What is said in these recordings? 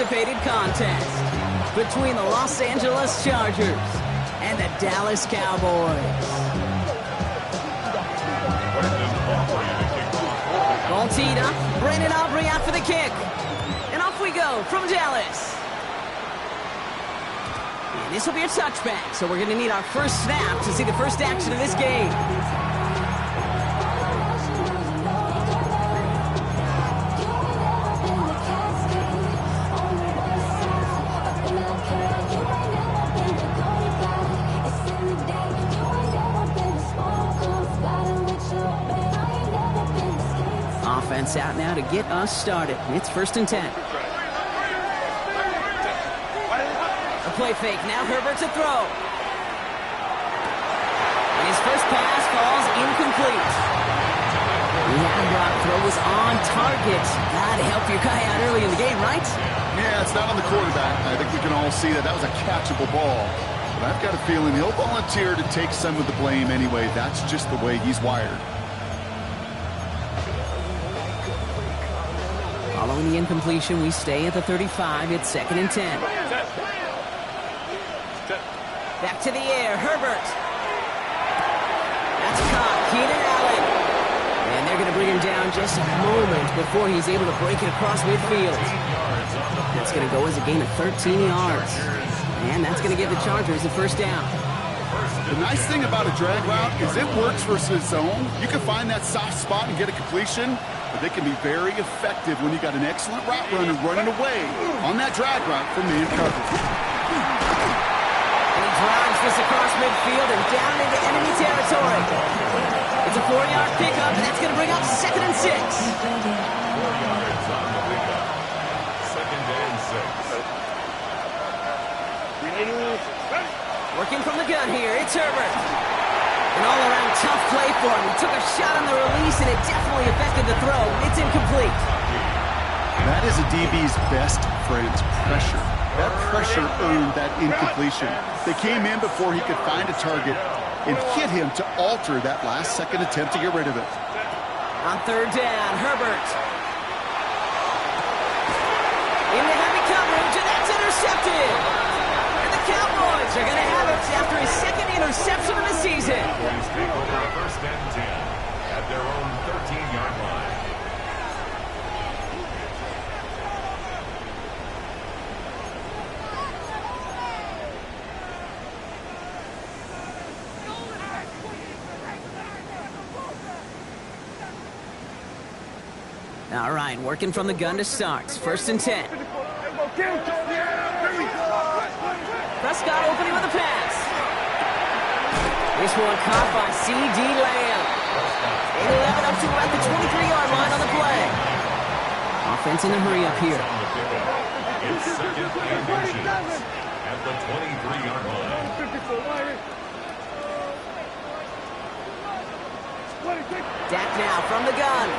anticipated contest between the Los Angeles Chargers and the Dallas Cowboys. Ball teed up. Brandon Aubrey out for the kick. And off we go from Dallas. And this will be a touchback, so we're going to need our first snap to see the first action of this game. Offense out now to get us started. It's 1st and 10. A play fake. Now Herbert to throw. And his first pass falls incomplete. Brock throw was on target. Gotta help your guy out early in the game, right? Yeah, it's not on the quarterback. I think we can all see that was a catchable ball. But I've got a feeling he'll volunteer to take some of the blame anyway. That's just the way he's wired. Following the incompletion, we stay at the 35. It's 2nd and 10. Back to the air, Herbert. That's caught, Keenan Allen. And they're going to bring him down just a moment before he's able to break it across midfield. That's going to go as a gain of 13 yards. And that's going to give the Chargers the first down. The nice thing about a drag route is it works versus zone. You can find that soft spot and get a completion, but they can be very effective when you got an excellent route runner running away on that drag route from man coverage. And he drives this across midfield and down into enemy territory. It's a 4-yard pickup, and that's going to bring up 2nd and 6. 4 yards on the pickup. 2nd and 6. Working from the gun here, it's Herbert. An all-around tough play for him. He took a shot on the release, and it definitely affected the throw. It's incomplete. That is a DB's best friend, pressure. That pressure earned that incompletion. They came in before he could find a target and hit him to alter that last-second attempt to get rid of it. On 3rd down, Herbert. Into heavy coverage, and that's intercepted. And the Cowboys are going to have it after his 2nd interception of the season. Cowboys take over 1st and 10 at their own 13-yard line. All right, working from the gun to start. 1st and 10. Prescott opening with a pass. This one caught by C.D. Lamb. They level up to about the 23-yard line on the play. Offense in a hurry up here. It's 2nd and inches at the 23-yard line. Dak now from the gun.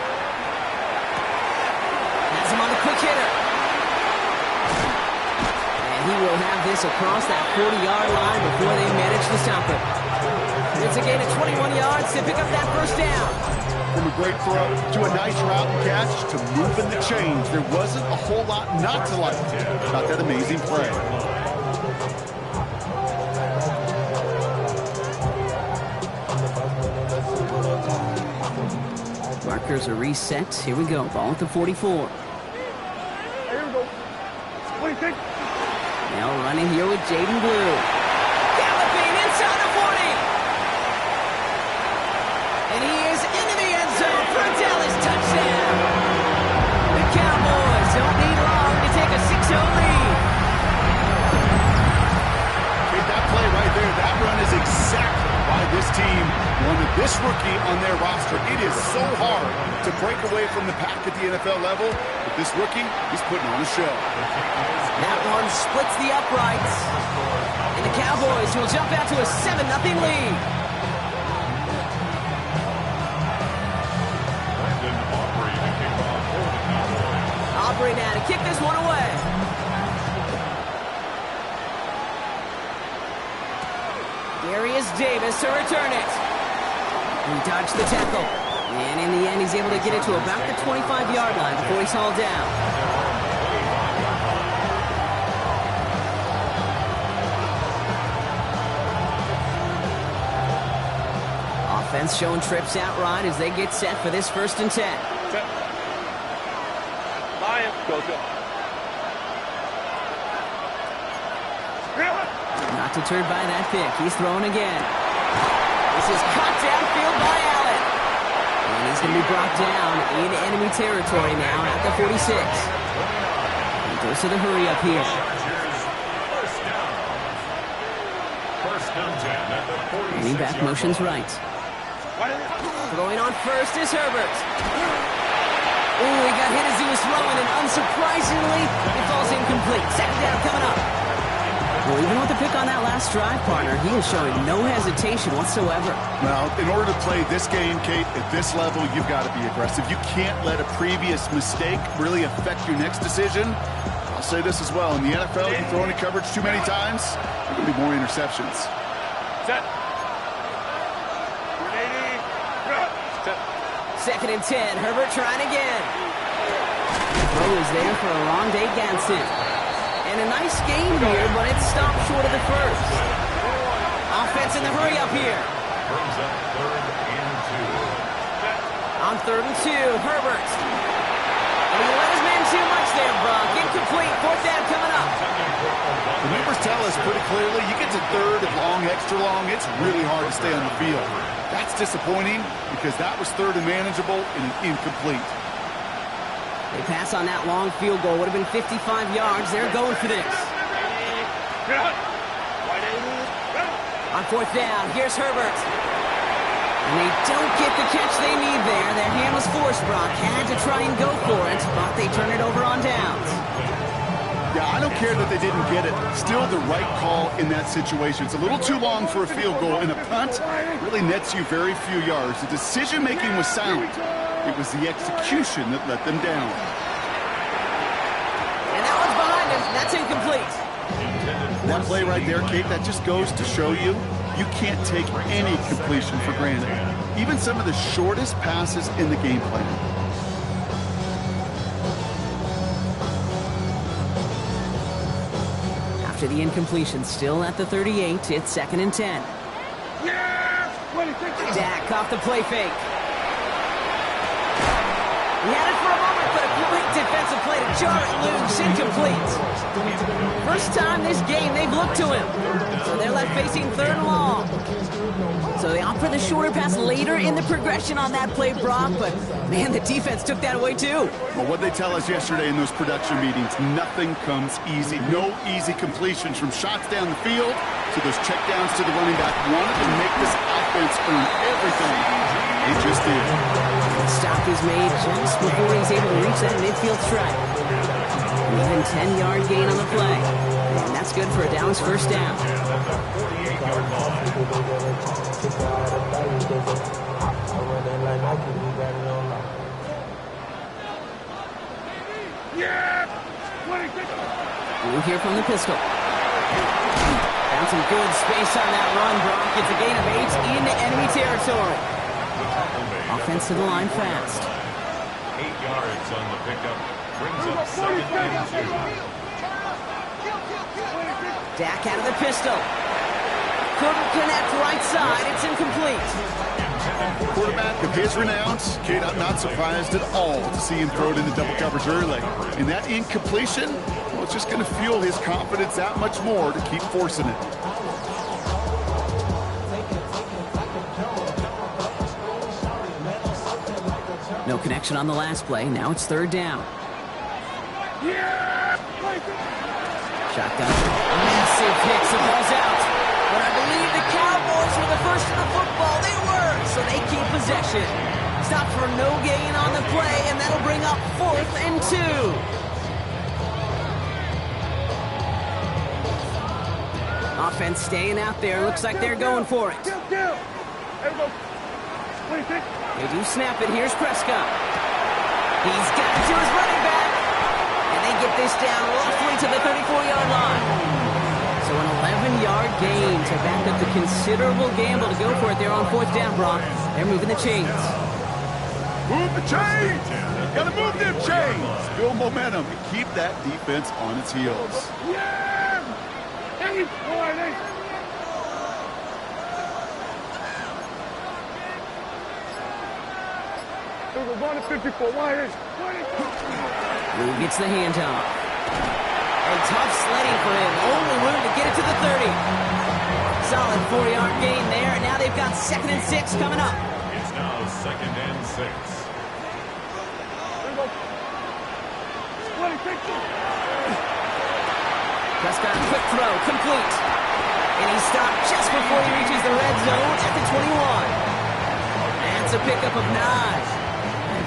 Has him on the quick hitter. And he will have this across that 40-yard line before they manage to stop it. It's a gain of 21 yards to pick up that first down. From a great throw to a nice route and catch to moving the chains, there wasn't a whole lot not to like about that amazing play. Markers are reset. Here we go. Ball at the 44. Now running here with Jaden Blue. Galloping inside the 40. And he is into the end zone for a Dallas touchdown. The Cowboys don't need long to take a 6-0 lead. Okay, that play right there, that run is exactly why this team wanted this rookie on their roster. It is so hard to break away from the pack at the NFL level, but this rookie, he's putting on a show. That one splits the uprights. And the Cowboys will jump out to a 7-0 lead. Aubrey now to kick this one away. Darius Davis to return it. He dodged the tackle. And in the end, he's able to get it to about the 25-yard line before he's hauled down. Offense showing trips out right as they get set for this 1st and 10. Set. Lion. Go. Not deterred by that pick. He's throwing again. This is caught downfield by Allen. And he's going to be brought down in enemy territory now at the 46. He goes to the hurry up here. First down 10 at the 46. Running back motions right. Throwing on first is Herbert. Oh, he got hit as he was throwing, and unsurprisingly, it falls incomplete. 2nd down coming up. Well, even with the pick on that last drive, partner, he is showing no hesitation whatsoever. Well, in order to play this game, Kate, at this level, you've got to be aggressive. You can't let a previous mistake really affect your next decision. I'll say this as well. In the NFL, you throw into coverage too many times, there will be more interceptions. Set. 2nd and 10. Herbert trying again. The throw is there for a long day Ganson. And a nice game here, but it stopped short of the 1st. Offense in the hurry up here. Brings up 3rd and 2. On 3rd and 2, Herbert. And he let his man too much there, Brock. Incomplete. 4th down coming up. The numbers tell us pretty clearly, you get to 3rd and long, extra long, it's really hard to stay on the field. That's disappointing because that was 3rd and manageable and an incomplete. They pass on that long field goal. Would have been 55 yards. They're going for this. On 4th down, here's Herbert. And they don't get the catch they need there. Their hand was forced, Brock. Had to try and go for it, but they turn it over on downs. Yeah, I don't care that they didn't get it. Still the right call in that situation. It's a little too long for a field goal, and a punt really nets you very few yards. The decision-making was sound. It was the execution that let them down. And that one's behind him. That's incomplete. That play right there, Kate, that just goes to show you can't take any completion for granted. Even some of the shortest passes in the game plan. After the incompletion, still at the 38, it's 2nd and 10. Dak off the play fake. He had it for a moment, but a quick defensive play to jar it loose, incomplete. First time this game they've looked to him. So they're left facing 3rd and long. So they opt for the shorter pass later in the progression on that play, Brock, but man, the defense took that away too. Well, what they tell us yesterday in those production meetings, nothing comes easy. No easy completions from shots down the field to those checkdowns to the running back. Wanted to make this offense earn everything. They just did. The stop is made just before he's able to reach that midfield strike. Even 10-yard gain on the play. And that's good for a Dallas 1st down. Blue here from the pistol. Found some good space on that run, Brock. It's a gain of 8 into enemy territory. Offense to the line fast. 8 yards on the pickup. Brings up 2nd and 2. Dak out of the pistol. Couldn't connect right side. It's incomplete. Quarterback of his renounce, Kate, I'm not surprised at all to see him throw it into double coverage early. And that incompletion, well, it's just going to fuel his confidence that much more to keep forcing it. No connection on the last play. Now it's 3rd down. Shotgun. Massive hit. The ball's out. But I believe the Cowboys were the first to the football. They were. So they keep possession. Stop for no gain on the play, and that'll bring up 4th and 2. Offense staying out there. Looks like they're going for it. They do snap it. Here's Prescott. He's got it to his running back. And they get this down roughly to the 34-yard line. So an 11-yard gain to back up the considerable gamble to go for it there on 4th down, Brock. They're moving the chains. Move the chains! Gotta move them chains! Build momentum and keep that defense on its heels. Lou gets the handoff. And tough sledding for him. Only room to get it to the 30. Solid 4-yard gain there, and now they've got 2nd and 6 coming up. It's now 2nd and 6. Prescott, quick throw, complete. And he stopped just before he reaches the red zone at the 21. That's a pickup of 9.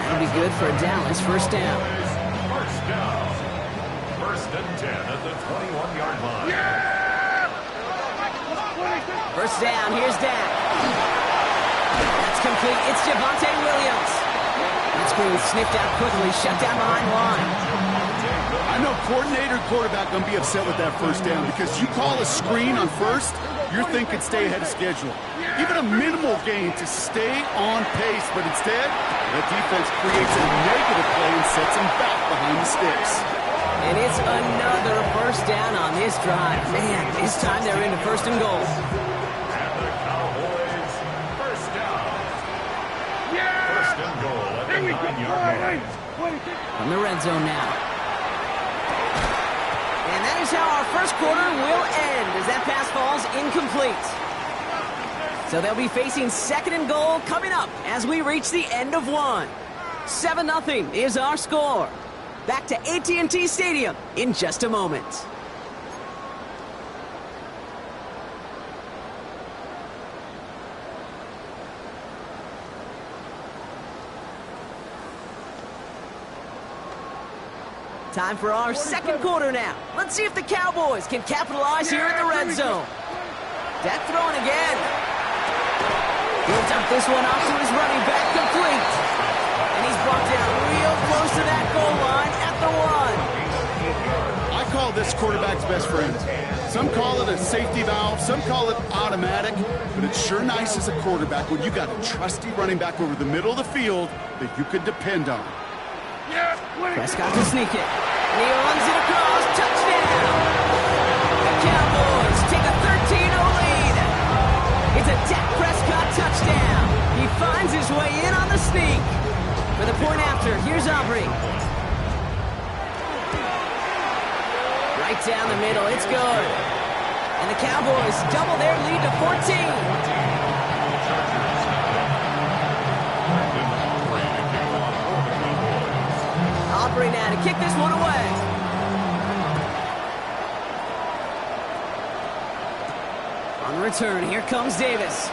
That'll be good for a Dallas first down. First down. 1st and 10 at the 21-yard line. First down, here's Dak. That's complete. It's Javonte Williams. That screen sniffed out quickly, shut down behind line. I know coordinator and quarterback going to be upset with that first down because you call a screen on first, you're thinking stay ahead of schedule. Even a minimal gain to stay on pace, but instead, the defense creates a negative play and sets him back behind the sticks. And it's another first down on this drive. Man, this time they're into 1st and goal. And the Cowboys, first down. 1st and goal at the 9-yard line. From the red zone now. And that is how our first quarter will end as that pass falls incomplete. So they'll be facing 2nd and goal coming up as we reach the end of 1. 7-0 is our score. Back to AT&T Stadium in just a moment. Time for our second quarter now. Let's see if the Cowboys can capitalize here in the red zone. Dak throwing again. He'll dump this one off to his running back, complete. And he's brought down real close to that goal line at the 1. I call this quarterback's best friend. Some call it a safety valve, some call it automatic, but it's sure nice as a quarterback when you got a trusty running back over the middle of the field that you could depend on. Prescott to sneak it. And he runs it across. Touchdown! The Cowboys take a 13-0 lead. It's a Dak Prescott touchdown. He finds his way in on the sneak. For the point after, here's Aubrey. Right down the middle, it's good. And the Cowboys double their lead to 14. Aubrey now to kick this one away. On the return, here comes Davis.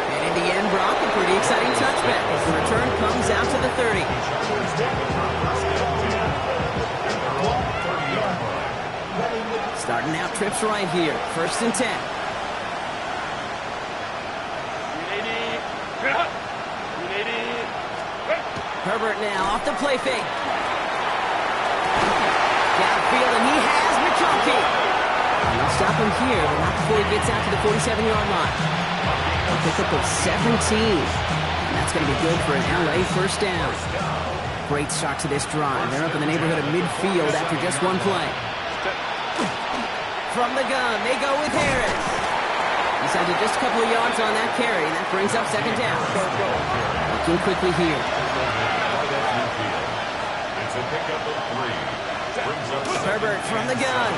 And in the end, Brock, a pretty exciting touchback as the return comes out to the 30. Starting out trips right here. 1st and 10. Herbert now off the play fake. Downfield, and he has McConkey. They'll stop him here, but not before he gets out to the 47-yard line. A pickup of 17. And that's going to be good for an LA first down. Great start to this drive. They're up in the neighborhood of midfield after just one play. From the gun, they go with Harris. He's out to just a couple of yards on that carry, and that brings up 2nd down. Looking quickly here. It's a pickup of 3. Brings up Herbert from the gun.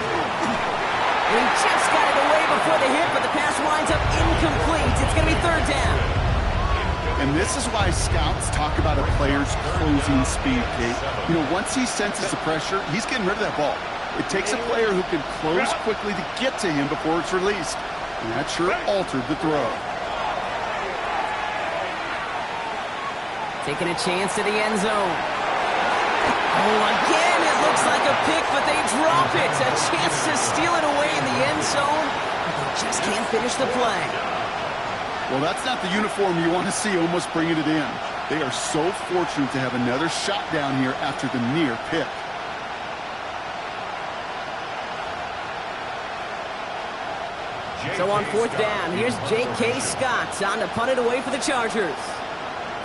And he just got it away before the hit, but the pass winds up incomplete. It's going to be 3rd down. And this is why scouts talk about a player's closing speed, Kate. You know, once he senses the pressure, he's getting rid of that ball. It takes a player who can close quickly to get to him before it's released. And that sure altered the throw. Taking a chance to the end zone. Oh, again, it looks like a pick, but they drop it. A chance to steal it away in the end zone. They just can't finish the play. Well, that's not the uniform you want to see almost bringing it in. They are so fortunate to have another shot down here after the near pick. So on 4th down, here's J.K. Scott on to punt it away for the Chargers.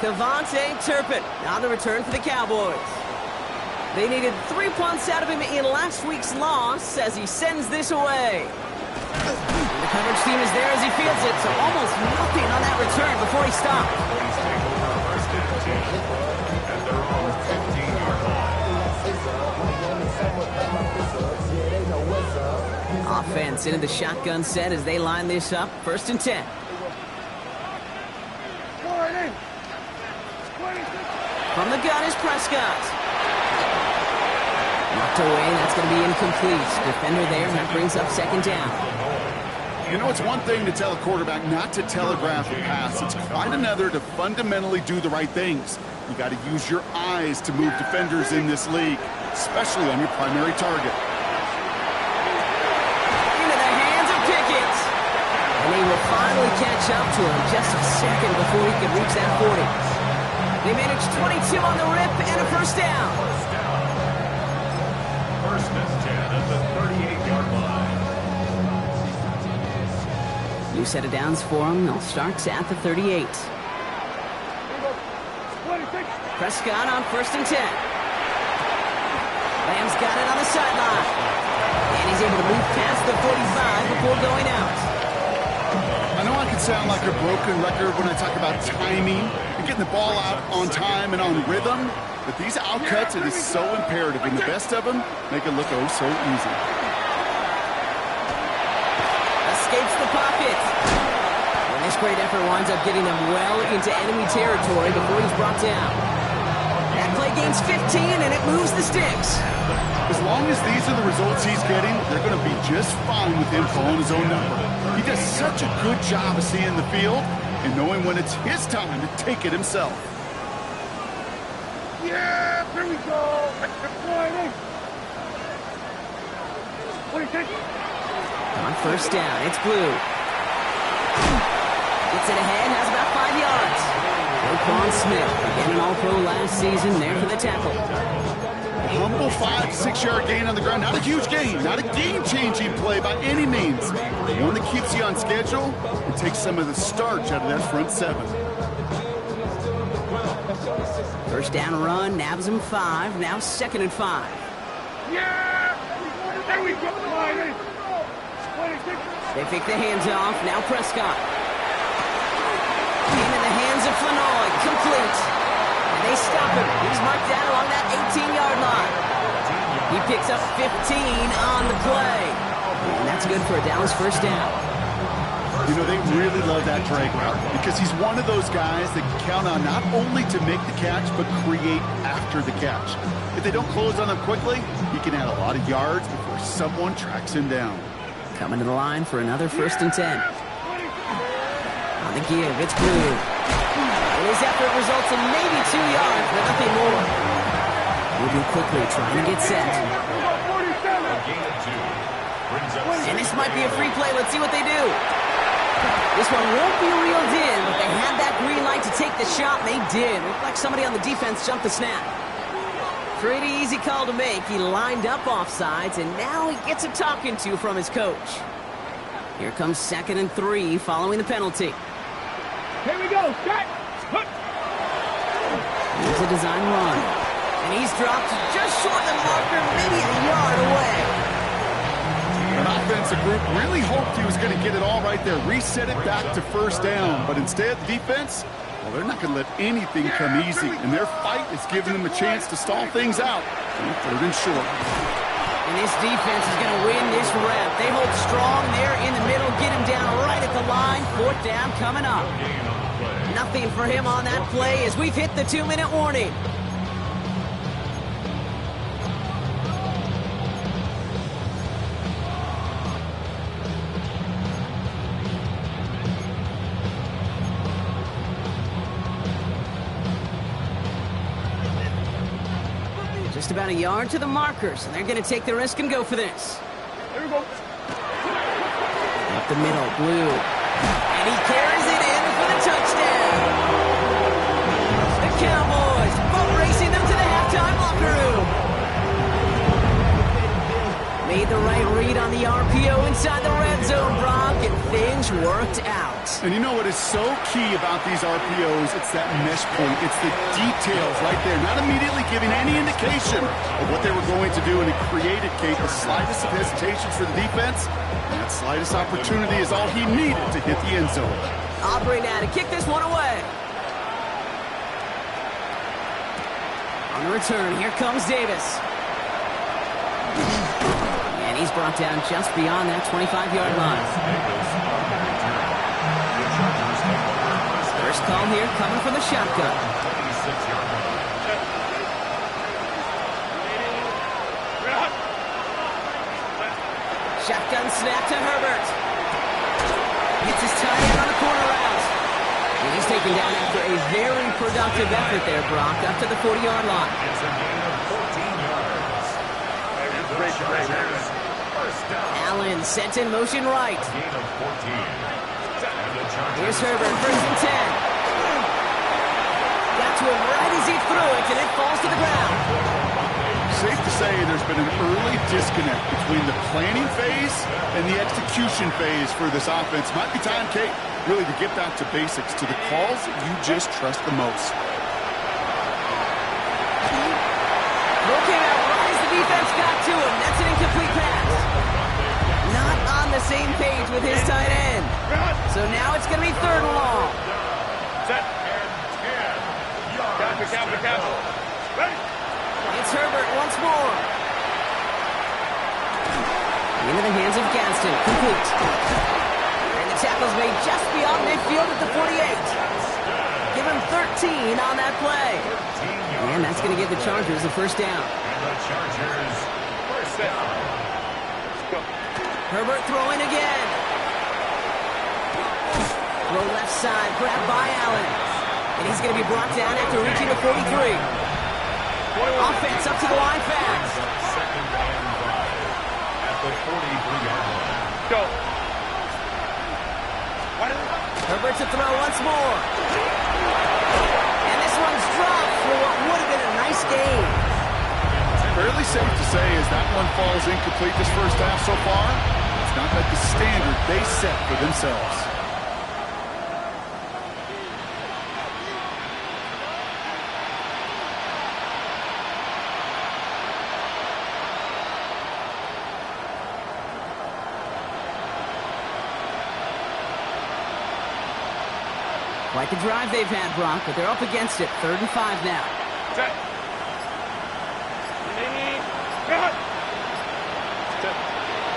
Devontae Turpin on the return for the Cowboys. They needed 3 punts out of him in last week's loss as he sends this away. And the Coverage team is there as he fields it, so almost nothing on that return before he stopped. Please take over first and 10 at their own 15-yard line. Offense into the shotgun set as they line this up. First and 10. From the gun is Prescott. Knocked away, that's going to be incomplete. Defender there, that brings up second down. You know, it's one thing to tell a quarterback not to telegraph a pass. It's quite another to fundamentally do the right things. You got to use your eyes to move defenders in this league, especially on your primary target. Into the hands of Pickett. And he will finally catch up to him just a second before he could reach that 40. They managed 22 on the rip and a first down. First and 10 at the 38-yard line. New set of downs for him. They'll start at the 38. Prescott on first and 10. Lamb's got it on the sideline. And he's able to move past the 45 before going out. I know I can sound like a broken record when I talk about timing and getting the ball out on time and on rhythm, but these outcuts, it is so imperative, and the best of them make it look oh so easy. Escapes the pocket. And this great effort winds up getting them well into enemy territory before he's brought down. That play gains 15, and it moves the sticks. As long as these are the results he's getting, they're going to be just fine with him calling his own number. He does such a good job of seeing the field and knowing when it's his time to take it himself. Yeah, here we go. On first down, it's Blue. Gets it ahead, has about 5 yards. Roquan Smith, again an All-Pro last season, there for the tackle. A humble 5-6 yard gain on the ground. Not a huge gain, not a game-changing play by any means. The one that keeps you on schedule and takes some of the starch out of that front seven. First down run, nabs him 5, now second and 5. Yeah! There we go, They pick the hands off, now Prescott. Into the hands of Flanoy, complete. And they stop him. He's marked down along that 18-yard line. He picks up 15 on the play. And that's good for a Dallas first down. You know, they really love that drag route because he's one of those guys that can count on not only to make the catch, but create after the catch. If they don't close on him quickly, he can add a lot of yards before someone tracks him down. Coming to the line for another first and 10. On the give, it's Blue. And his effort results in maybe 2 yards, but nothing more. Moving quickly, trying to get set. And this might be a free play. Let's see what they do. This one won't be reeled in, but they had that green light to take the shot, and they did. Looked like somebody on the defense jumped the snap. Pretty easy call to make. He lined up offsides, and now he gets a talking to from his coach. Here comes second and 3 following the penalty. Here we go, set! Here's a design run. And he's dropped just short of the marker, maybe a yard away. An offensive group really hoped he was going to get it all right there, reset it back to first down. But instead, the defense, well, they're not going to let anything come easy. And their fight is giving them a chance to stall things out. Third and short. And this defense is going to win this rep. They hold strong there in the middle, get him down right at the line. Fourth down coming up. Nothing for him on that play as we've hit the 2-minute warning. Just about a yard to the markers, and they're going to take the risk and go for this. Here we go. Up the middle, Blue. And he carries it in for the touchdown. The Cowboys boat racing them to the halftime locker room. Made the right read read on the RPO inside the red zone, Brock, and things worked out. And you know what is so key about these RPOs? It's that mesh point. It's the details right there. Not immediately giving any indication of what they were going to do, and it created, Kate, the slightest of hesitations for the defense. And that slightest opportunity is all he needed to hit the end zone. Aubrey now to kick this one away. On the return, here comes Davis. And he's brought down just beyond that 25-yard line. First call here coming from the shotgun. Shotgun snap to Herbert. Gets his tight end on the corner route. And he's taken down after a very productive effort there, Brock, up to the 40-yard line. It's a gain of 14 yards. Allen sent in motion right. Gain of 14. Here's Herbert, first and 10. Got to him right as he threw it, and it falls to the ground. Safe to say there's been an early disconnect between the planning phase and the execution phase for this offense. Might be time, Kate, really to get back to basics, to the calls that you just trust the most. Throw came out right as the defense got to him. That's an incomplete pass. Not on the same page with his tight end. So now it's going to be third and long. Set. Captain. Ready. It's Herbert once more. Into the hands of Gaston. Complete. And the tackle's made just beyond midfield at the 48. Give him 13 on that play. And that's going to give the Chargers a first down. And the Chargers first down. Herbert throwing again. Throw left side, grabbed by Allen. And he's going to be brought down after reaching the 43. Offense up to the line fast. Second and 5 at the 43-yard line. Go. Herbert to throw once more. And this one's dropped for what would have been a nice game. Fairly safe to say as that one falls incomplete this first half so far, it's not like the standard they set for themselves. Quite the drive they've had, Brock, but they're up against it. 3rd and 5 now. Set.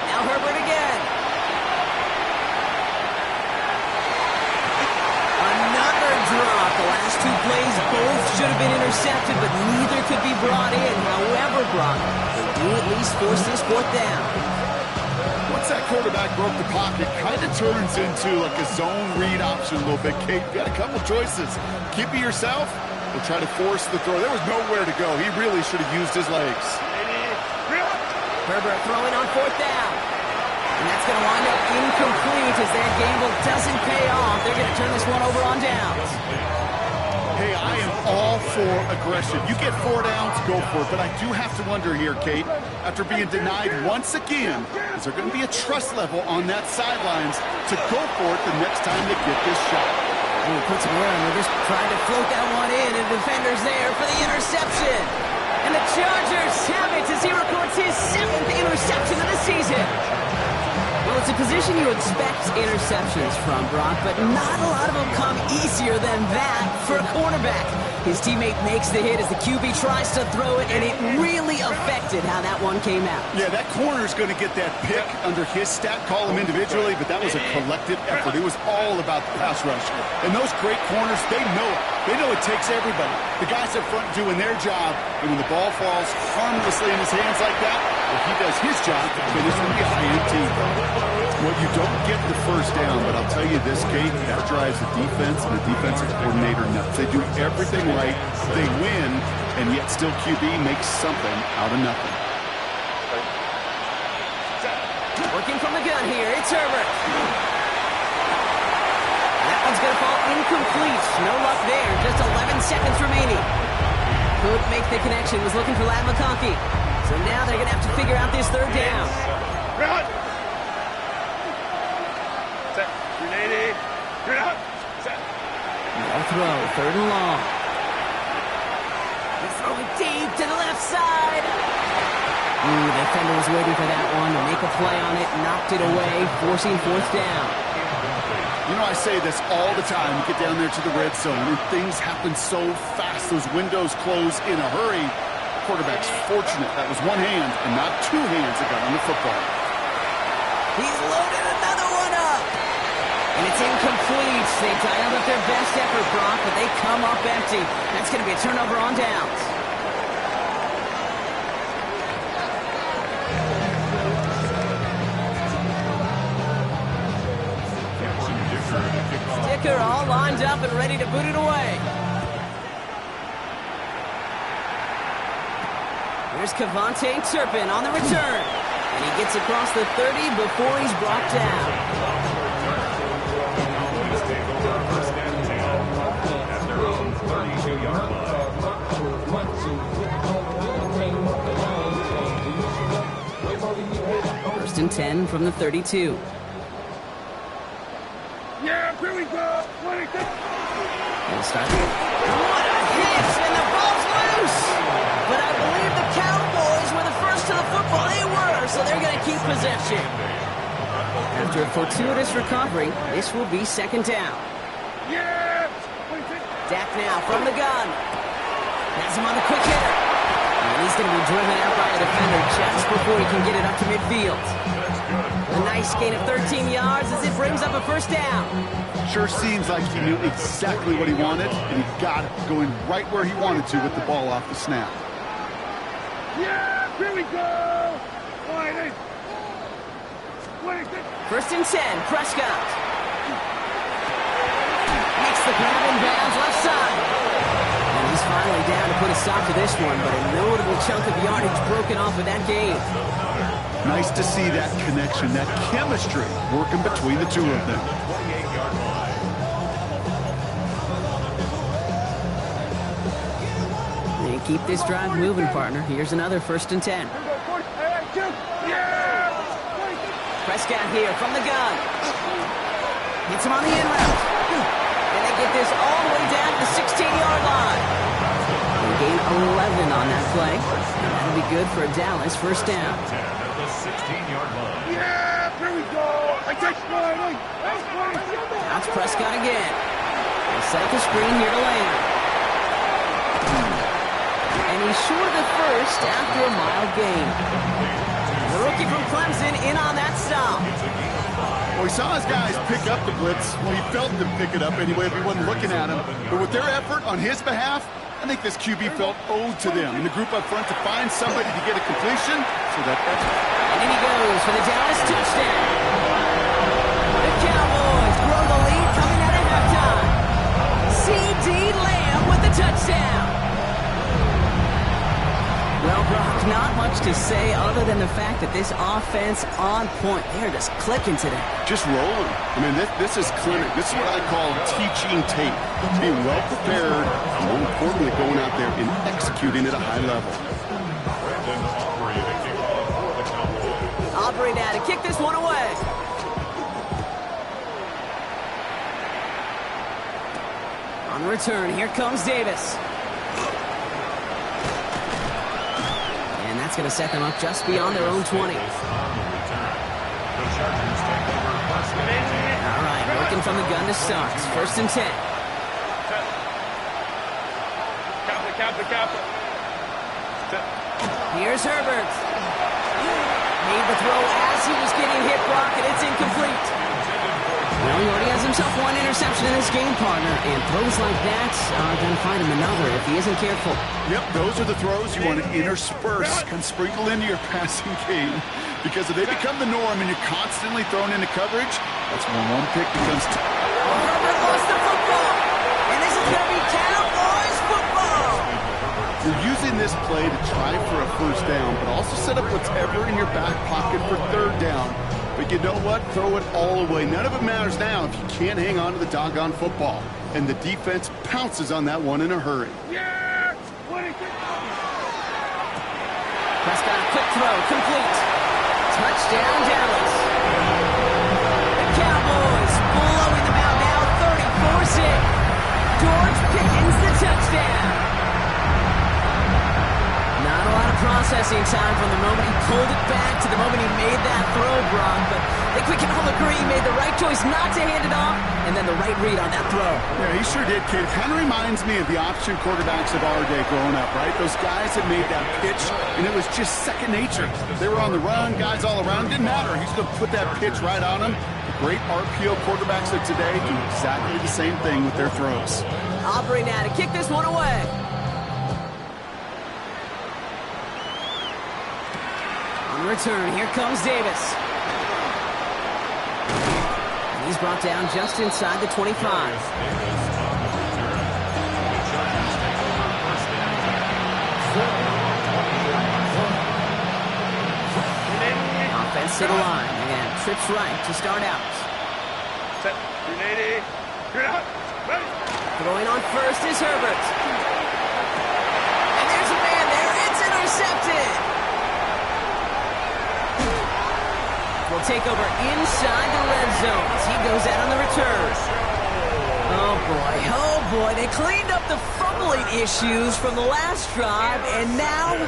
Now Herbert again. Another drop. The last two plays both should have been intercepted, but neither could be brought in. However, Brock, they do at least force this fourth down. Once that quarterback broke the pocket, kind of turns into like a zone read option a little bit, Kate. You got a couple choices. Keep it yourself or try to force the throw. There was nowhere to go. He really should have used his legs. Herbert throwing on 4th down. And that's going to wind up incomplete as that gamble doesn't pay off. They're going to turn this one over on downs. Hey, I am all for aggression. You get 4 downs, go for it. But I do have to wonder here, Kate, after being denied once again, is there going to be a trust level on that sidelines to go for it the next time they get this shot? And he puts it around. They're just trying to float that one in, and the defender's there for the interception. And the Chargers have it as he records his 7th interception of the season. Well, it's a position you expect interceptions from, Brock, but not a lot of them come easier than that for a cornerback. His teammate makes the hit as the QB tries to throw it, and it really affected how that one came out. Yeah, that corner's going to get that pick under his stat column individually, but that was a collective effort. It was all about the pass rush. And those great corners, they know it. They know it takes everybody. The guys up front doing their job, and when the ball falls harmlessly in his hands like that, well, he does his job to finish with the high-end team. Well, you don't get the first down, but I'll tell you this, Kate, that drives the defense and the defensive coordinator nuts. They do everything right, they win, and yet still QB makes something out of nothing. Working from the gun here, it's Herbert. That one's going to fall incomplete. No luck there, just 11 seconds remaining. Could make the connection, was looking for Ladd McConkey. So now they're going to have to figure out this 3rd down. Run. Set. Grenade. Grenade out. Set. No throw, 3rd and long. He's throwing deep to the left side. Ooh, the defender was waiting for that one to make a play on it, knocked it away, forcing 4th down. You know, I say this all the time. You get down there to the red zone, and things happen so fast. Those windows close in a hurry. The quarterback's fortunate that was one hand and not 2 hands that got on the football. He's loaded another one up. And it's incomplete. They dialed up their best effort, Brock, but they come up empty. That's going to be a turnover on downs. Sticker all lined up and ready to boot it away. Here's Cavante Turpin on the return. And he gets across the 30 before he's brought down. At their own 32-yard line. 1st and 10 from the 32. Yeah, here we go. 26. And start. What a hit! And the ball's loose! But I believe the Cowboys were the first to the football. They were, so they're going to keep possession. After a fortuitous recovery, this will be 2nd down. Yeah. 26. Dak now from the gun. Has him on the quick hitter. And he's going to be driven out by a defender just before he can get it up to midfield. A nice gain of 13 yards as it brings up a 1st down. Sure seems like he knew exactly what he wanted, and he got it going right where he wanted to with the ball off the snap. Yeah, here we go. 26. 1st and 10, Prescott. Makes the grab in bounds left side. And he's finally down to put a stop to this one, but a notable chunk of yardage broken off with that gain. Nice to see that connection, that chemistry working between the two of them. 28-yard line. And keep this drive moving, partner. Here's another 1st and 10. Prescott here from the gun. Hits him on the in route. And they get this all the way down to the 16-yard line. They gain 11 on that play. And that'll be good for a Dallas 1st down. 10 at the 16-yard line. Yeah, here we go. I take one. That's Prescott again. They set up the screen here to land. And he's short of the 1st after a mild gain. The rookie from Clemson in on that stop. Well, he saw his guys pick up the blitz. Well, he felt them pick it up anyway if he wasn't looking at him. But with their effort on his behalf, I think this QB felt owed to them in the group up front to find somebody to get a completion. So that And in he goes for the Dallas touchdown. The Cowboys grow the lead coming out of halftime. C.D. Lamb with the touchdown. Well, Brock, not much to say other than the fact that this offense on point. They're just clicking today. just rolling. I mean, this is clinic. This is what I call teaching tape. Being well prepared, and more importantly, going out there and executing at a high level. Aubrey now to kick this one away. On return, here comes Davis. And that's going to set them up just beyond their own 20. All right, working from the gun to start. First and 10. Captain. Here's Herbert. Made the throw as he was getting hit, Brock, and it's incomplete. Well, he already has himself one interception in this game, partner, and throws like that are going to find him another if he isn't careful. Yep, those are the throws you want to intersperse and sprinkle into your passing game, because if they become the norm and you're constantly thrown into coverage, that's when one pick becomes two. Herbert lost the football, and this is going to be Cowboys football. You're using this play to try for a first down, but also set up whatever in your back pocket for third down. But you know what? Throw it all away. None of it matters now if you can't hang on to the doggone football. And the defense pounces on that one in a hurry. Yeah! Prescott, quick throw, complete. Touchdown, Dallas. The Cowboys blowing them out now, 34-6. George Pickens the touchdown. Not a lot of processing time from the moment he pulled it back to the moment he made that throw, Brock, but I think we can all agree he made the right choice not to hand it off, and then the right read on that throw. Yeah, he sure did, kid. Kind of reminds me of the option quarterbacks of our day growing up, right? Those guys that made that pitch, and it was just second nature. They were on the run, guys all around. Didn't matter. He's going to put that pitch right on him. The great RPO quarterbacks of today do exactly the same thing with their throws. Aubrey now to kick this one away. On return, here comes Davis. And he's brought down just inside the 25. Offense to the line, and trips right to start out. Set. 380. You're out. Ready. Throwing on first is Herbert. And there's a man there. It's intercepted. Will take over inside the red zone as he goes out on the return. Oh boy, they cleaned up the fumbling issues from the last drive, and now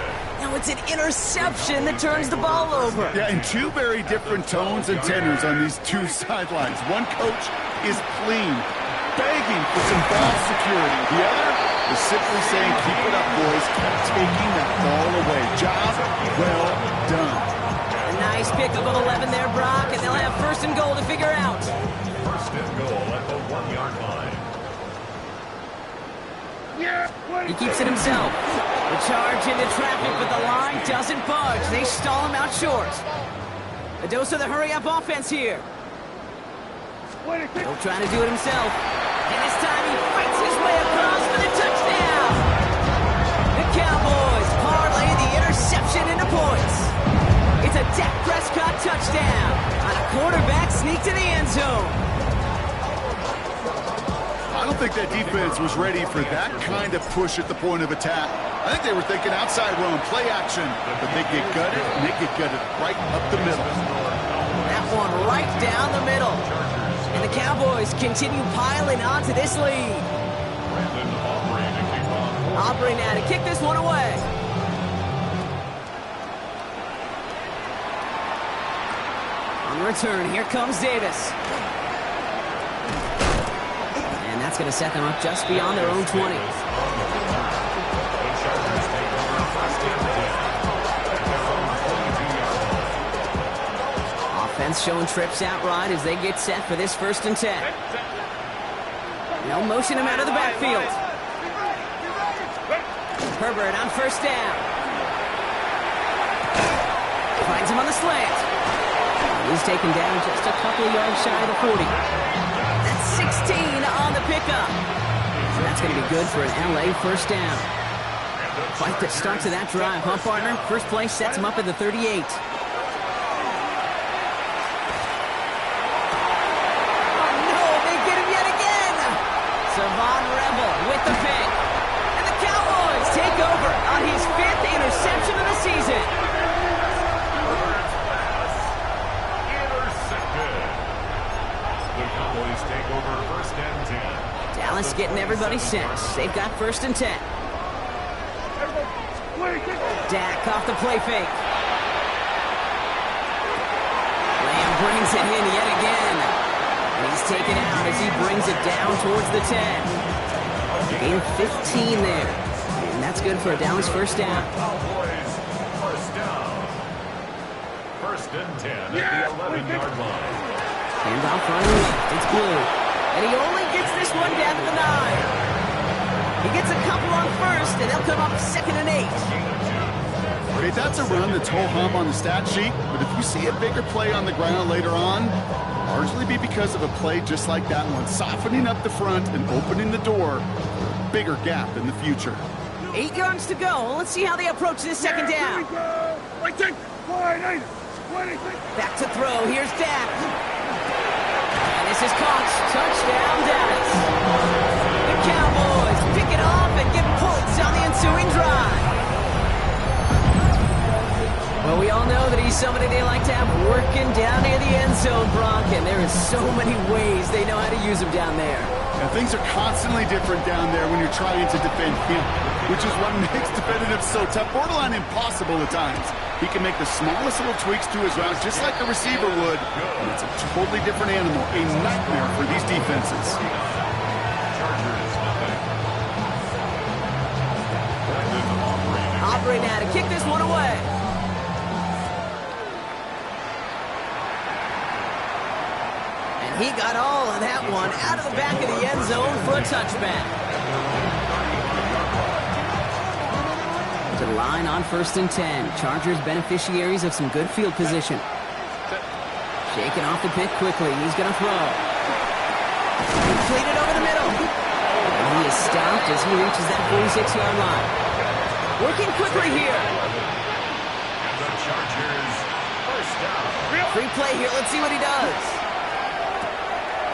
it's an interception that turns the ball over. Yeah, and two very different tones and tenors on these two sidelines. One coach is clean, begging for some ball security. The other is simply saying, keep it up, boys. Keep taking that ball away. Job well done. A nice pickup of 11 there, Brock, and they'll have first and goal to figure out. First and goal at the 1-yard line. He keeps it himself. The charge into traffic, but the line doesn't budge. They stall him out short. A dose of the hurry-up offense here. He'll try to do it himself. And this time he fights his way across for the touchdown. The Cowboys parlay the interception into points. It's a Dak Prescott touchdown on a quarterback sneak to the end zone. I don't think that defense was ready for that kind of push at the point of attack. I think they were thinking outside run, play action, but they get gutted, and they get gutted right up the middle. That one right down the middle. And the Cowboys continue piling on to this lead. Aubrey now to kick this one away. On return, here comes Davis. And that's going to set them up just beyond their own 20. Offense showing trips out right as they get set for this 1st and 10. They'll motion him out of the backfield. Herbert on first down. Finds him on the slant. He's taken down just a couple of yards shy of the 40. That's 16 on the pickup. So that's going to be good for an LA first down. Quite the start to that drive, huh, partner? First play sets him up at the 38. Savon Rebel with the pick. And the Cowboys take over on his 5th interception of the season. Intercepted. The Cowboys take over 1st and 10. Dallas getting everybody set. They've got 1st and 10. Dak off the play fake. Lamb brings it in yet again. He's taken out as he brings it down towards the 10. Gain 15 there. And that's good for a Dallas first down. First down. 1st and 10 at the 11-yard line. Hands off on the left. It's Blue. And he only gets this one down to the 9. He gets a couple on first, and they'll come up 2nd and 8. Okay, that's a run that's ho-hum on the stat sheet, but if you see a bigger play on the ground later on, largely be because of a play just like that one, softening up the front and opening the door for a bigger gap in the future. 8 yards to go. Let's see how they approach this 2nd down. Back to throw. Here's Dak. And this is caught. Touchdown, Dallas. The Cowboys pick it off and get points on the ensuing drive. Well, we all all know that he's somebody they like to have working down near the end zone, Brock, and there is so many ways they know how to use him down there. And things are constantly different down there when you're trying to defend him, which is what makes defending him so tough, borderline impossible at times. He can make the smallest little tweaks to his route, just like a receiver would, and it's a totally different animal, a nightmare for these defenses. Aubrey now to kick this one away. And he got all of that one out of the back of the end zone for a touchback. To the line on 1st and 10. Chargers beneficiaries of some good field position. Shaking off the pick quickly. He's going to throw. Completed over the middle. And he is stopped as he reaches that 46-yard line. Working quickly here. And the Chargers, first down. Free play here. Let's see what he does.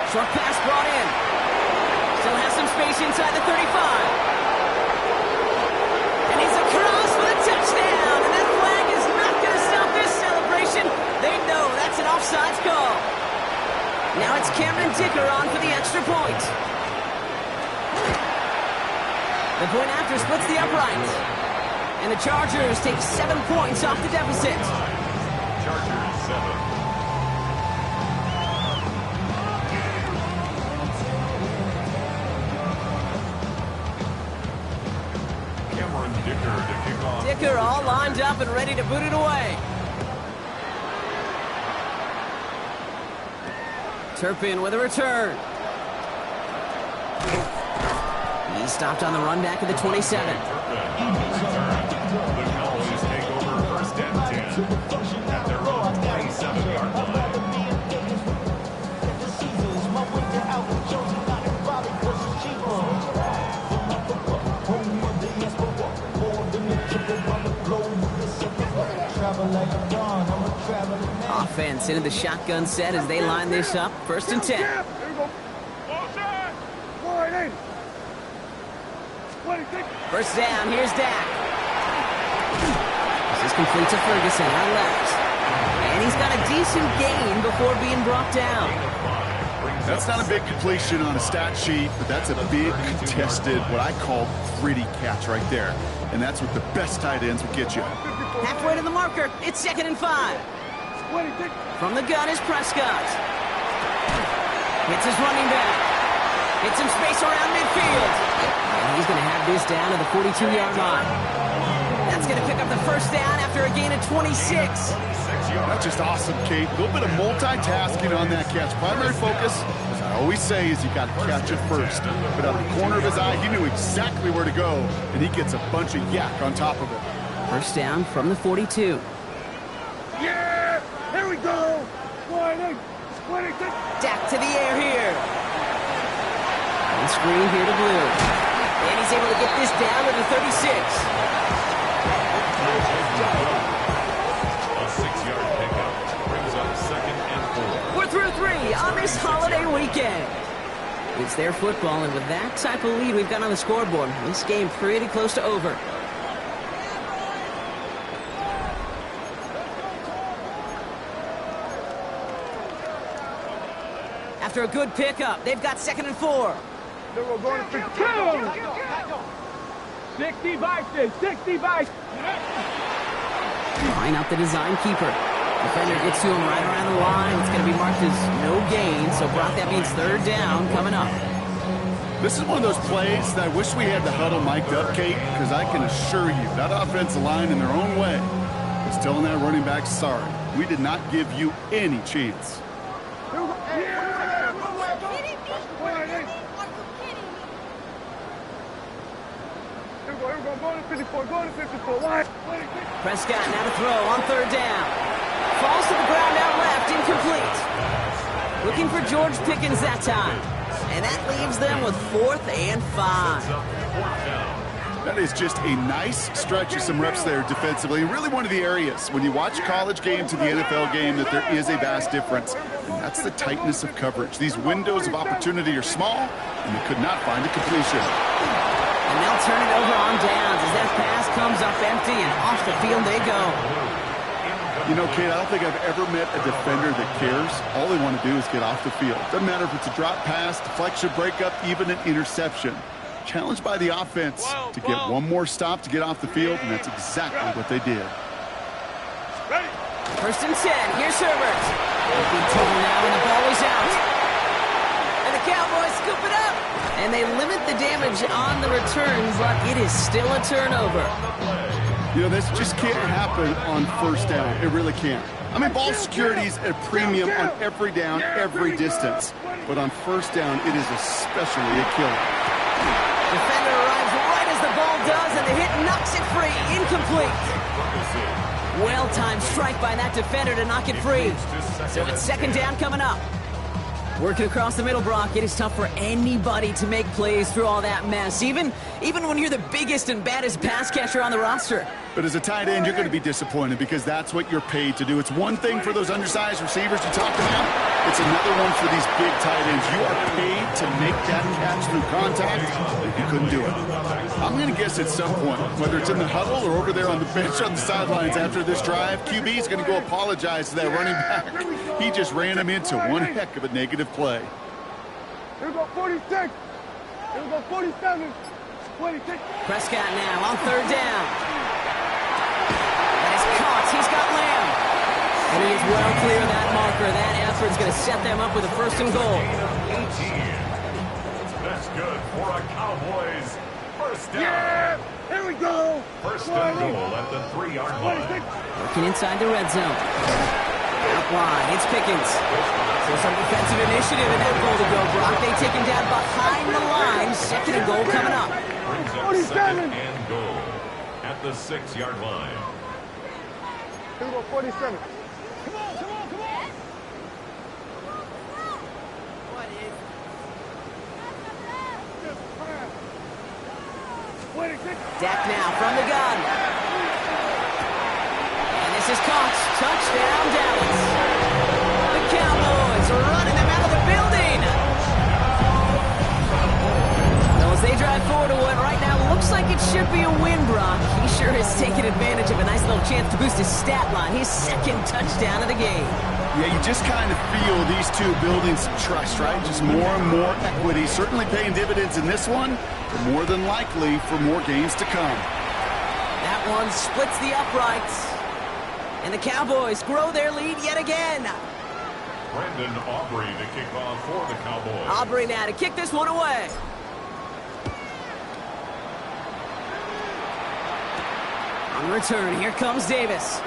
Short pass brought in. Still has some space inside the 35. And he's across for the touchdown. And that flag is not going to stop this celebration. They know that's an offsides call. Now it's Cameron Dicker on for the extra point. The point after splits the upright. And the Chargers take 7 points off the deficit. Chargers 7. Cameron Dicker to kick off. Dicker all lined up and ready to boot it away. Turpin with a return. He's stopped on the run back of the 27. The Cowboys take over 1st and 10 at their own 27-yard line. Offense into the shotgun set as they line this up. 1st and 10. First down, here's Dak. This is complete to Ferguson, out left. And he's got a decent gain before being brought down. That's not a big completion on a stat sheet, but that's a big contested, what I call gritty catch right there. And that's what the best tight ends would get you. Halfway to the marker, it's 2nd and 5. From the gun is Prescott. Hits his running back. Hits some space around midfield. And he's going to have this down to the 42-yard line. That's going to pick up the first down after a gain of 26. That's just awesome, Kate. A little bit of multitasking on that catch. Primary focus, as I always say, is you got to catch it first. But out of the corner of his eye, he knew exactly where to go, and he gets a bunch of yak on top of it. First down from the 42. Yeah! Here we go! Dak to the air here. And screen here to Blue. And he's able to get this down to the 36. A 6-yard pickup brings up 2nd and 4. We're through 3 on this holiday weekend. It's their football, and with that type of lead we've got on the scoreboard, this game pretty close to over. After a good pickup, they've got 2nd and 4. Then we're going to 52. 60 bikes, 60 bikes. Line up the design keeper. Defender gets to him right around the line. It's going to be marked as no gain, so Brock, that means 3rd down coming up. This is one of those plays that I wish we had the huddle mic'd up, Kate, because I can assure you that offensive line in their own way is telling that running back, sorry, we did not give you any chance. Prescott now to throw on 3rd down. Falls to the ground out left, incomplete. Looking for George Pickens that time. And that leaves them with 4th and 5. That is just a nice stretch of some reps there defensively. Really one of the areas when you watch college game to the NFL game that there is a vast difference. And that's the tightness of coverage. These windows of opportunity are small, and they could not find a completion. And they'll turn it over on downs as that pass comes up empty, and off the field they go. You know, Kate, I don't think I've ever met a defender that cares. All they want to do is get off the field. Doesn't matter if it's a drop pass, deflection, breakup, even an interception. Challenged by the offense to get one more stop to get off the field, and that's exactly what they did. Ready. First and 10. Here's Herbert. Big total now, and the ball is out. And the Cowboys scoop it up. And they limit the damage on the return, but it is still a turnover. You know, this just can't happen on first down. It really can't. I mean, ball security is at a premium on every down, every distance. But on first down, it is especially a killer. Defender arrives right as the ball does, and the hit knocks it free. Incomplete. Well-timed strike by that defender to knock it free. So it's second down coming up. Working across the middle, Brock, it is tough for anybody to make plays through all that mess, even when you're the biggest and baddest pass catcher on the roster. But as a tight end, you're going to be disappointed because that's what you're paid to do. It's one thing for those undersized receivers you talked about. It's another one for these big tight ends. You are paid to make that catch through contact, and you couldn't do it. I'm going to guess at some point, whether it's in the huddle or over there on the bench on the sidelines after this drive, QB is going to go apologize to that running back. He just ran him into one heck of a negative play. Here we go, 46. Here we go, 47. 26. Prescott now on third down. That is caught. He's got Lamb. And he is well clear of that marker. That effort's going to set them up with a first and goal. 18. That's good for a Cowboys first down. Yeah! Here we go! First and goal at the 3-yard line. Working inside the red zone. Out wide, it's Pickens. So some defensive initiative in that goal to go, Brock. They take him down behind the line. Second and goal coming up. Brings up second and goal at the 6-yard line. Here we go, 47. Dak now from the gun. And this is caught. Touchdown, Dallas. The Cowboys are running them out of the building. Well, as they drive forward to what right now looks like it should be a win, Brock. He sure has taken advantage of a nice little chance to boost his stat line. His second touchdown of the game. Yeah, you just kind of feel these two building some trust, right? Just more and more equity. Certainly paying dividends in this one, but more than likely for more games to come. That one splits the uprights. And the Cowboys grow their lead yet again. Brandon Aubrey to kick off for the Cowboys. Aubrey now to kick this one away. On return, here comes Davis.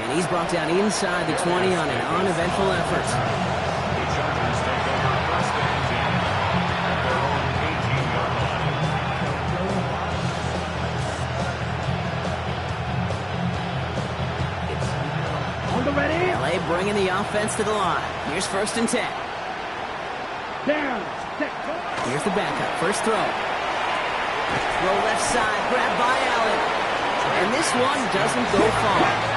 And he's brought down inside the 20 on an uneventful effort. The Chargers take over first and 10 at their own 18-yard line. On the ready. LA bringing the offense to the line. Here's first and 10. Down. Here's the backup. First throw. Throw left side. Grabbed by Allen. And this one doesn't go far.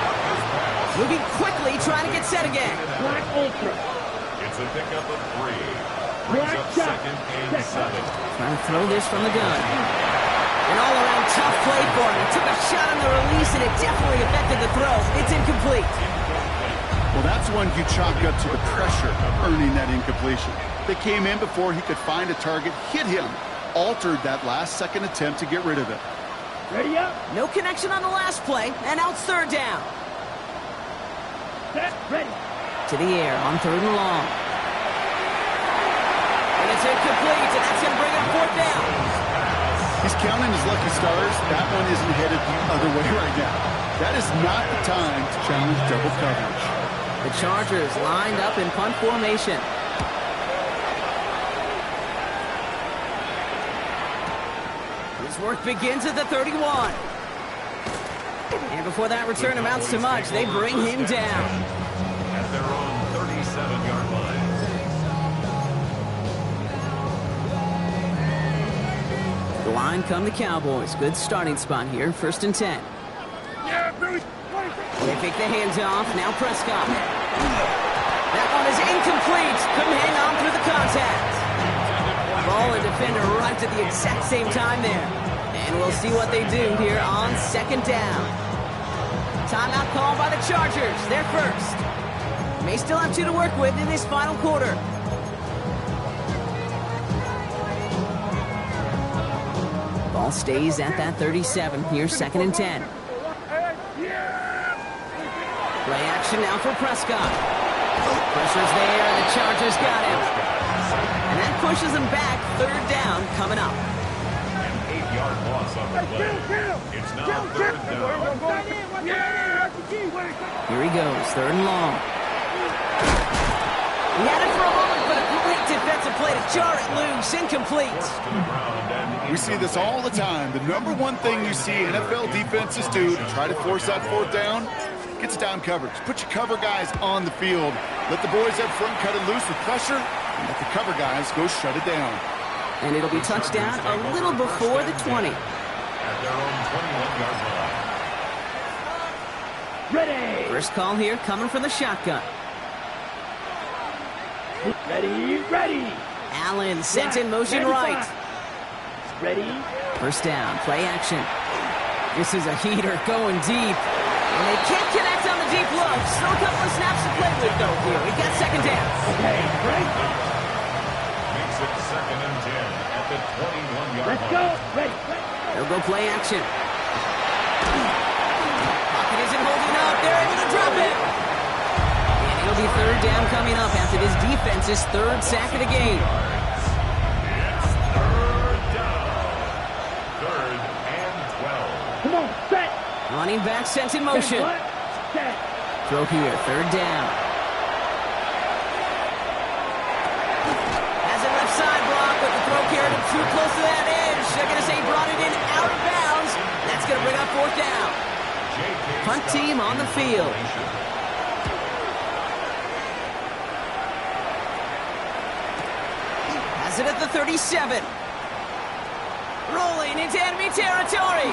Moving quickly, trying to get set again. Black Ultra. It's a pickup of 3. Brings up second and 7. Trying to throw this from the gun. An all-around tough play for him. He took a shot on the release, and it definitely affected the throw. It's incomplete. Well, that's one you chalk up to the pressure of earning that incompletion. They came in before he could find a target, hit him, altered that last-second attempt to get rid of it. Ready up. No connection on the last play, and now it's third down. Set. Ready. To the air on third and long. And it's incomplete, and that's going to bring up fourth down. He's counting his lucky stars. That one isn't headed the other way right now. That is not the time to challenge double coverage. The Chargers lined up in punt formation. His work begins at the 31. And before that return amounts to much, they bring him down. At their own 37-yard line. The line come the Cowboys. Good starting spot here. First and 10. Yeah, Billy. They pick the hands off. Now Prescott. That one is incomplete. Couldn't hang on through the contact. Ball and defender arrived at the exact same time there. And we'll see what they do here on second down. Timeout called by the Chargers. They're first. May still have 2 to work with in this final quarter. Ball stays at that 37. Here's 2nd and 10. Play action now for Prescott. Pressure's there. The Chargers got him. And that pushes them back. 3rd down coming up. An 8-yard loss on the play. It's now 3rd down. Here he goes. 3rd and long. He had it for a moment, but a great defensive play to jar it loose. Incomplete. We see this all the time. The number one thing you see NFL defenses do to try to force that 4th down, gets down coverage. Put your cover guys on the field. Let the boys up front cut it loose with pressure, and let the cover guys go shut it down. And it'll be touchdown a little before the 20. At their own 21-yard line. Ready. First call here coming from the shotgun. Ready. Allen sent in motion right. Ready. First down, play action. This is a heater going deep. And they can't connect on the deep look. Still a couple of snaps to play with, though, here. We got 2nd down. Okay, ready. Makes it 2nd and 10 at the 21-yard line. Let's go. Ready. They'll go play action. Pocket isn't holding up. They're able to drop it. And it'll be 3rd down coming up after this defense's 3rd sack of the game. It's 3rd down. 3rd and 12. Come on, set. Running back sent in motion. Set. Throw here, 3rd down. Has a left side block, but the throw carried him too close to that edge. They're going to say he brought it in out of bounds. That's going to bring up 4th down. Punt team on the field. Has it at the 37. Rolling into enemy territory.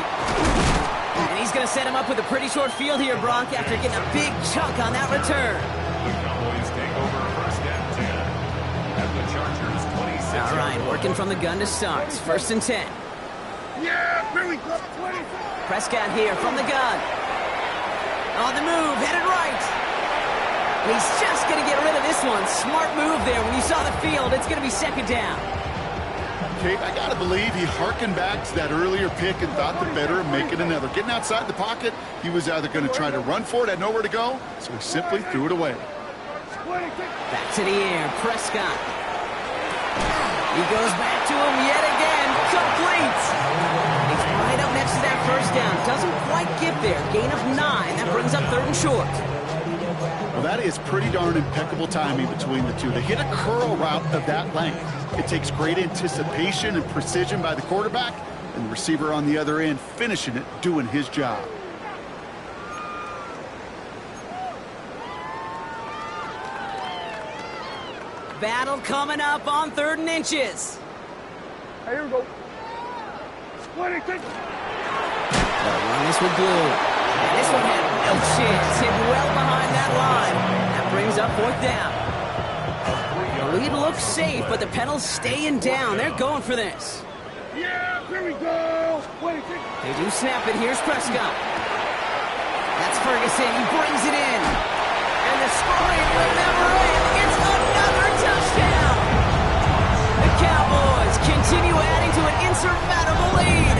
And he's going to set him up with a pretty short field here, Brock, after getting a big chunk on that return. The Cowboys take over 1st and 10 at the Chargers 26. All right, working from the gun to start. 1st and 10. Yeah, here we go. 20. Prescott here from the gun. On the move, headed right. And he's just going to get rid of this one. Smart move there. When you saw the field, it's going to be 2nd down. Kate, I got to believe he hearkened back to that earlier pick and thought the better of making another. Getting outside the pocket, he was either going to try to run for it, had nowhere to go, so he simply threw it away. Back to the air, Prescott. He goes back to him yet again. Complete. He's right up next to that 1st down. Doesn't quite get there. Gain of 9. That brings up 3rd and short. Well, that is pretty darn impeccable timing between the two. They hit a curl route of that length. It takes great anticipation and precision by the quarterback, and the receiver on the other end finishing it, doing his job. Battle coming up on 3rd and inches. Hey, here we go. 26. They'll run this with glue. And this one had no chance. Hit well behind that line. That brings up 4th down. The lead looks safe, but the pedals staying down. They're going for this. Yeah, here we go. 26. They do snap it. Here's Prescott. That's Ferguson. He brings it in. And the scoring will never end. It's another touchdown. The Cowboys continue adding to an insurmountable lead.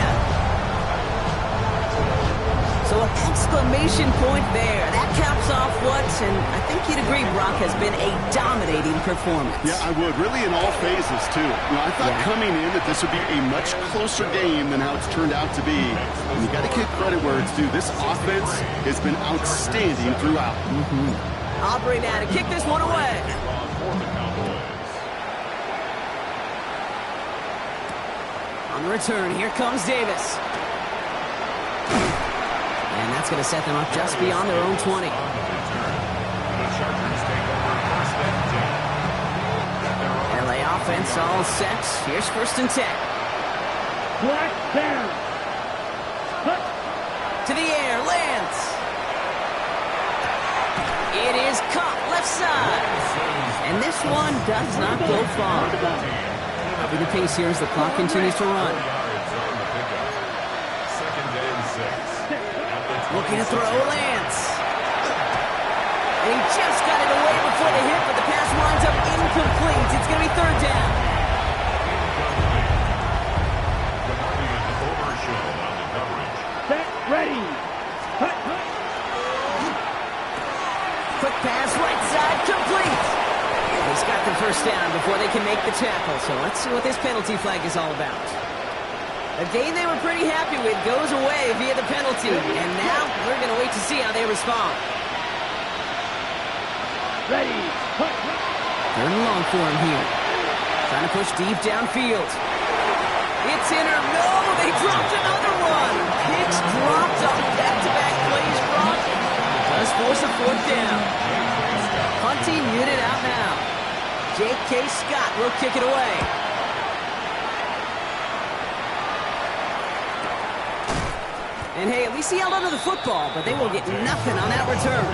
So an exclamation point there. That caps off what, and I think you'd agree, Brock, has been a dominating performance. Yeah, I would. Really in all phases, too. You know, I thought coming in that this would be a much closer game than how it's turned out to be. And you got to give credit where it's due. This offense has been outstanding throughout. Aubrey now to kick this one away. On the return, here comes Davis. And that's going to set them up just beyond their own 20. LA offense all set. Here's 1st and 10. Black down. Cut. To the air, lands. It is caught left side. And this one does not go far. Copy the pace here as the clock continues to run. Second and 6. We'll Looking to throw Lance. And he just got it away before the hit, but the pass winds up incomplete. It's going to be third down. Set, ready. Hut. Quick pass, right side, complete. He's got the first down before they can make the tackle. So let's see what this penalty flag is all about. A game they were pretty happy with goes away via the penalty. And now we're going to wait to see how they respond. Ready. Hut. Third and long for him here. Trying to push deep downfield. It's in or no, they dropped another one. Picks dropped on back-to-back plays, Brock. Does force a fourth down. Punting unit out now. J.K. Scott will kick it away. And hey, at least he held onto the football, but they will get nothing on that return.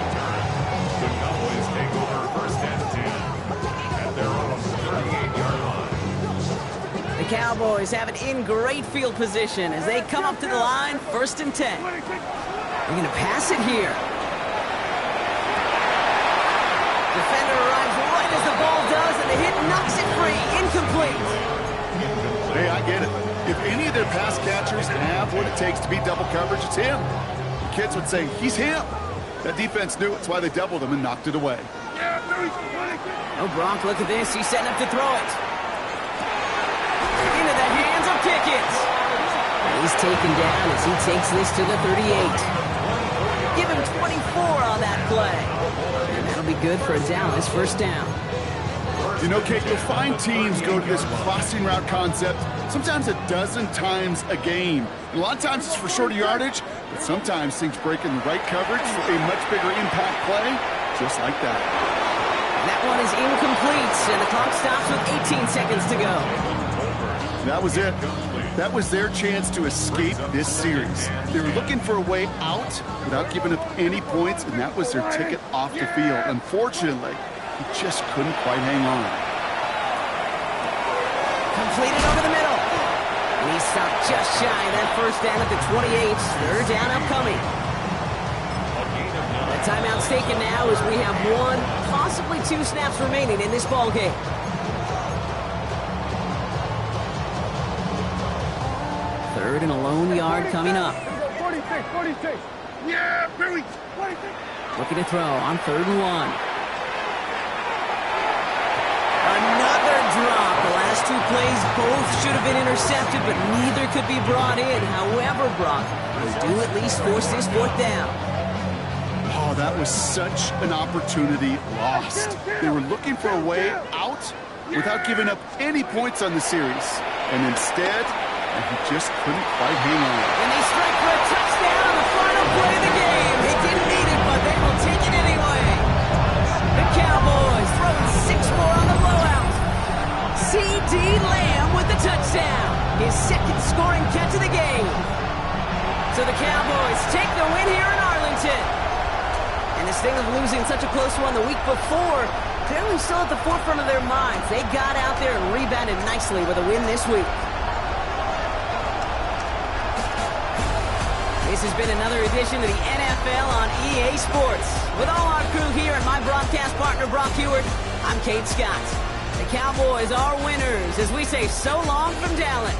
The Cowboys take over first and 10 at their own 38-yard line. The Cowboys have it in great field position as they come up to the line, first and 10. They're going to pass it here. Defender arrives right as the ball does, and the hit knocks it free. Incomplete. Hey, I get it. If any of their pass catchers have what it takes to beat double coverage, it's him. The kids would say, he's him. That defense knew it's why they doubled him and knocked it away. Oh, Brock, look at this. He's setting up to throw it. Into the hands of Pickens. He's taken down as he takes this to the 38. Give him 24 on that play. And that'll be good for a Dallas first down. You know, Kate, you'll find teams go to this crossing route concept sometimes a dozen times a game. And a lot of times it's for shorter yardage, but sometimes things break in the right coverage for a much bigger impact play, just like that. And that one is incomplete, and the clock stops with 18 seconds to go. That was it. That was their chance to escape this series. They were looking for a way out without giving up any points, and that was their ticket off the field. Unfortunately, he just couldn't quite hang on. Completed over the middle. And he stopped just shy of that first down at the 28. Third down upcoming. The timeout's taken now as we have one, possibly two snaps remaining in this ball game. Third and a lone yard coming up. 46. Yeah, Billy. 46. Looking to throw on third and one. Another drop. The last two plays both should have been intercepted, but neither could be brought in. However, Brock, they do at least force this fourth down. Oh, that was such an opportunity lost. They were looking for a way out without giving up any points on the series. And instead, he just couldn't quite hang on. And they strike for a touchdown on the final play of the game. They didn't need it, but they will take it anyway. The Cowboys throwing 6 more on the blowout. C.D. Lamb with the touchdown. His second scoring catch of the game. So the Cowboys take the win here in Arlington. And this thing of losing such a close one the week before, clearly still at the forefront of their minds. They got out there and rebounded nicely with a win this week. This has been another edition of the NFL on EA Sports. With all our crew here and my broadcast partner, Brock Hewart, I'm Kate Scott. The Cowboys are winners as we say so long from Dallas.